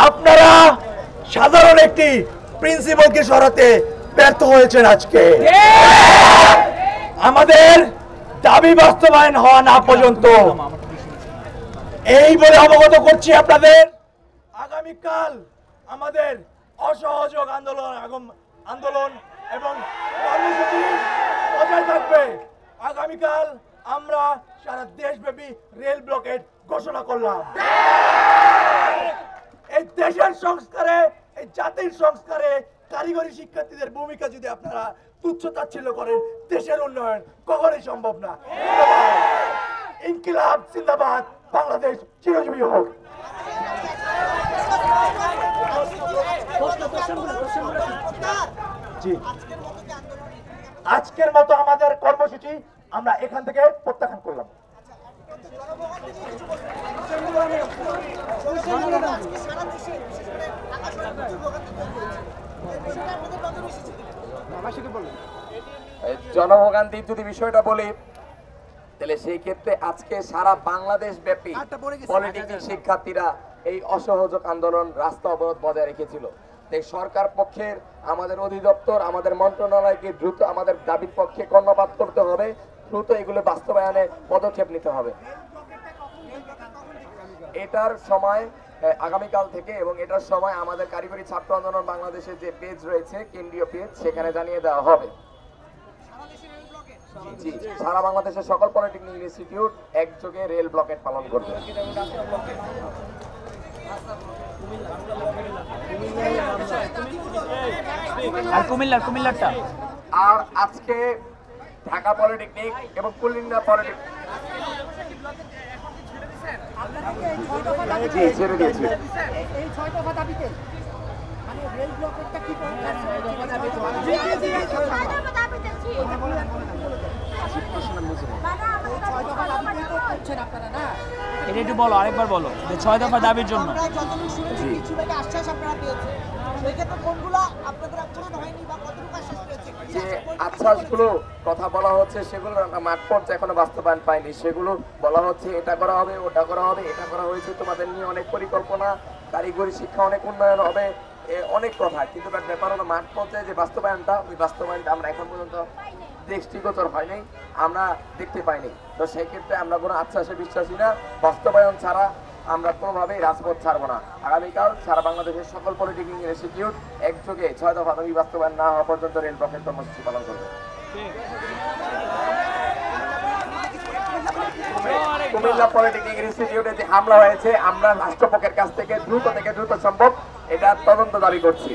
আপনারা সাধারণ একটি প্রিন্সিপালকে সরাতে ব্যর্থ হয়েছেন। আজকে আমাদের দাবি বাস্তবায়ন হওয়া না পর্যন্ত এই বলে অবগত করছি আপনাদের, আগামীকাল আমাদের অসহযোগ আন্দোলন এবং কর্মসূচি বজায় থাকবে। আগামীকাল আমরা সারা দেশব্যাপী রেল ব্লকেট ঘোষণা করলাম। এই দেশের সংস্কারে, এই জাতির সংস্কারে কারিগরি শিক্ষার্থীদের ভূমিকা যদি আপনারা তুচ্ছ তাচ্ছিল্য করেন, দেশের উন্নয়ন কখনোই সম্ভব না। ইনকিলাব জিন্দাবাদ, বাংলাদেশ চিরজীবী হোক। জি, আজকের মতো আমাদের কর্মসূচি আমরা এখান থেকে প্রত্যাখ্যান করলাম। জনভোগান্তির যদি বিষয়টা বলি, তাহলে সেই ক্ষেত্রে আজকে সারা বাংলাদেশ ব্যাপী পলিটেকনিক শিক্ষার্থীরা এই অসহযোগ আন্দোলন, রাস্তা অবরোধ বজায় রেখেছিল। তাই সরকার পক্ষের আমাদের অধিদপ্তর, আমাদের মন্ত্রণালয়কে দ্রুত আমাদের দাবির পক্ষে কর্ণপাত করতে হবে, দ্রুত এগুলো বাস্তবায়নে পদক্ষেপ নিতে হবে। এটার সময় আগামীকাল থেকে, এবং এটার সময় আমাদের কারিগরি ছাত্র আন্দোলন বাংলাদেশের যে পেজ রয়েছে, কেন্দ্রীয় পেজ, সেখানে জানিয়ে দেওয়া হবে। জি, সারা বাংলাদেশের সকল পলিটেকনিক ইনস্টিটিউট একযোগে রেল ব্লকেট পালন করবে। আর কুমিল্লারটা আর আজকে ঢাকা পলিটেকনিক এবং কুমিল্লা পলিটেকনিক ছেড়ে দিয়েছি। এই 6 দফা দাবিতে মানে রেল ব্লকেটটা কি এটা একটু বলো, আরেকবার বলো যে 6 দফা দাবির জন্য যে আশ্বাসগুলো কথা বলা হচ্ছে, সেগুলো মাঠ পর্যায়ে এখনো বাস্তবায়ন পায়নি। সেগুলো বলা হচ্ছে এটা করা হবে, ওটা করা হবে, এটা করা হয়েছে, তোমাদের নিয়ে অনেক পরিকল্পনা, কারিগরি শিক্ষা অনেক উন্নয়ন হবে, অনেক কথা। কিন্তু তার ব্যাপার হলো মাঠ পর্যায়ে যে বাস্তবায়নটা, ওই বাস্তবায়নটা আমরা এখন পর্যন্ত দৃষ্টিগোচর হয়নি, আমরা দেখতে পাইনি। তো সেই ক্ষেত্রে আমরা কোনো আশ্বাসে বিশ্বাসী না। বাস্তবায়ন ছাড়া আমরা কোনোভাবেই রাজপথ ছাড়বো না। আগামীকাল সারা বাংলাদেশের সকল পলিটেকনিক ইনস্টিটিউট একযোগে 6 দফা দাবি বাস্তবায়ন না হওয়া পর্যন্ত রেল ব্লকেট কর্মসূচি পালন করবে। কুমিল্লা পলিটেকনিক ইনস্টিটিউটে যে হামলা হয়েছে, আমরা রাষ্ট্রপক্ষের কাছ থেকে দ্রুত সম্ভব এটা তদন্ত দাবি করছি।